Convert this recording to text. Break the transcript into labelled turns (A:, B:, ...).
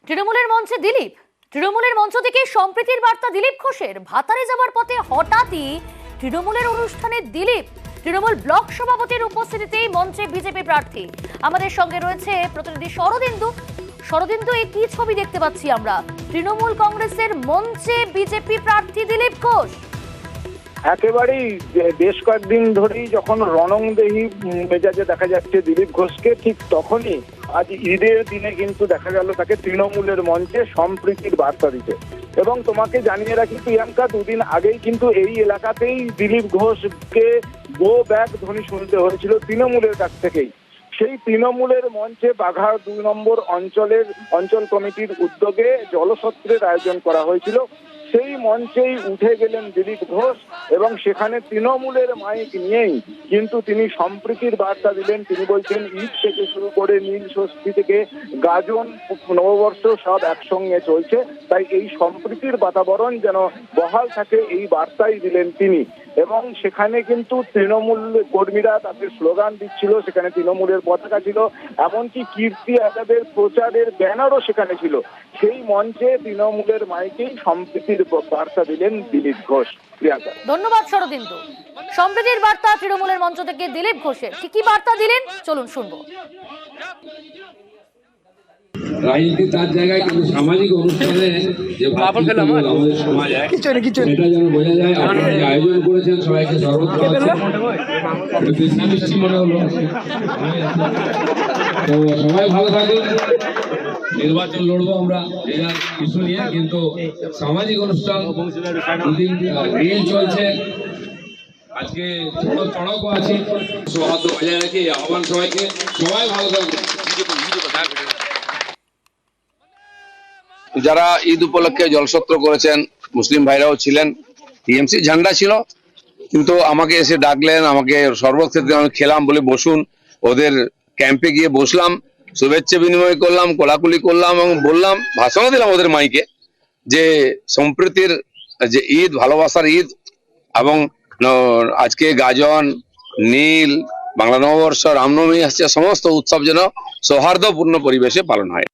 A: তৃণমূলের মঞ্চে দিলীপ। তৃণমূলের মঞ্চ থেকে সম্প্রীতির বার্তা দিলীপ ঘোষের। ভাতারে যাওয়ার পথে হঠাৎই তৃণমূলের অনুষ্ঠানে দিলীপ। তৃণমূল ব্লক সভাপতির উপস্থিতিতেই মঞ্চে বিজেপি প্রার্থী। আমাদের সঙ্গে রয়েছে প্রতিনিধি শরদিন্দু। শরদিন্দু, এই কি ছবি দেখতে পাচ্ছি আমরা? তৃণমূল কংগ্রেসের মঞ্চে বিজেপি প্রার্থী দিলীপ ঘোষ।
B: একেবারেই বেশ কয়েকদিন ধরেই যখন রণংদেহী মেজাজে দেখা যাচ্ছে দিলীপ ঘোষকে, ঠিক তখনই আজ ঈদের দিনে কিন্তু দেখা গেল তাকে তৃণমূলের মঞ্চে সম্প্রীতির বার্তা দিতে। এবং তোমাকে জানিয়ে রাখি প্রিয়াঙ্কা, দুদিন আগেই কিন্তু এই এলাকাতেই দিলীপ ঘোষকে গো ব্যাক ধ্বনি শুনতে হয়েছিল তৃণমূলের কাছ থেকেই। সেই তৃণমূলের মঞ্চে বাঘা 2 নম্বর অঞ্চল কমিটির উদ্যোগে জলসত্রের আয়োজন করা হয়েছিল। সেই মঞ্চেই উঠে গেলেন দিলীপ ঘোষ এবং সেখানে তৃণমূলের মাইক নিয়েই কিন্তু তিনি সম্প্রীতির বার্তা দিলেন। তিনি বলছেন ঈদ থেকে শুরু করে নীল ষষ্ঠী থেকে গাজন নববর্ষ সব একসঙ্গে চলছে, তাই এই সম্প্রীতির বাতাবরণ যেন বহাল থাকে এই বার্তাই দিলেন তিনি। এবং সেখানে কিন্তু তৃণমূল কর্মীরা তাদের স্লোগান দিচ্ছিল, সেখানে তৃণমূলের পতাকা ছিল, এমনকি কীর্তি আজাদের প্রচারের ব্যানারও সেখানে ছিল। সেই মঞ্চে তৃণমূলের মাইকেই সম্প্রীতির বার্তা দিলেন দিলীপ ঘোষ। প্রিয়াঙ্কা,
A: ধন্যবাদ শরদিন্দু। সম্প্রীতির বার্তা তৃণমূলের মঞ্চ থেকে দিলীপ ঘোষের। কি বার্তা দিলেন চলুন শুনবো।
C: রাজনীতি তার জায়গায়, কিন্তু সামাজিক অনুষ্ঠানে যে আমাদের সমাজ সেটা যেন বোঝা যায়। আপনারা যে আয়োজন করেছেন সবাইকে সর্বত্র মিষ্টি মনে হলো। তো সবাই ভালো থাকুন। নির্বাচন লড়বো আমরা ইস্যু নিয়ে, কিন্তু সামাজিক অনুষ্ঠান দুদিন রিল চলছে। আজকে ছোট চড়কও আছে। সৌহার্দ্য বজায় রেখে আহ্বান সবাইকে, সবাই ভালো থাকবে।
D: যারা ঈদ উপলক্ষে জলসত্র করেছেন, মুসলিম ভাইরাও ছিলেন, টিএমসি ঝান্ডা ছিল, কিন্তু আমাকে এসে ডাকলেন, আমাকে শরবত খেতে আমি খেলাম, বলে বসুন। ওদের ক্যাম্পে গিয়ে বসলাম, শুভেচ্ছা বিনিময় করলাম, কোলাকুলি করলাম এবং বললাম, ভাষণও দিলাম ওদের মাইকে, যে সম্প্রীতির যে ঈদ, ভালোবাসার ঈদ, এবং আজকে গাজন, নীল, বাংলা নববর্ষ, রামনবমী আসছে, সমস্ত উৎসব যেন সৌহার্দ্যপূর্ণ পরিবেশে পালন হয়।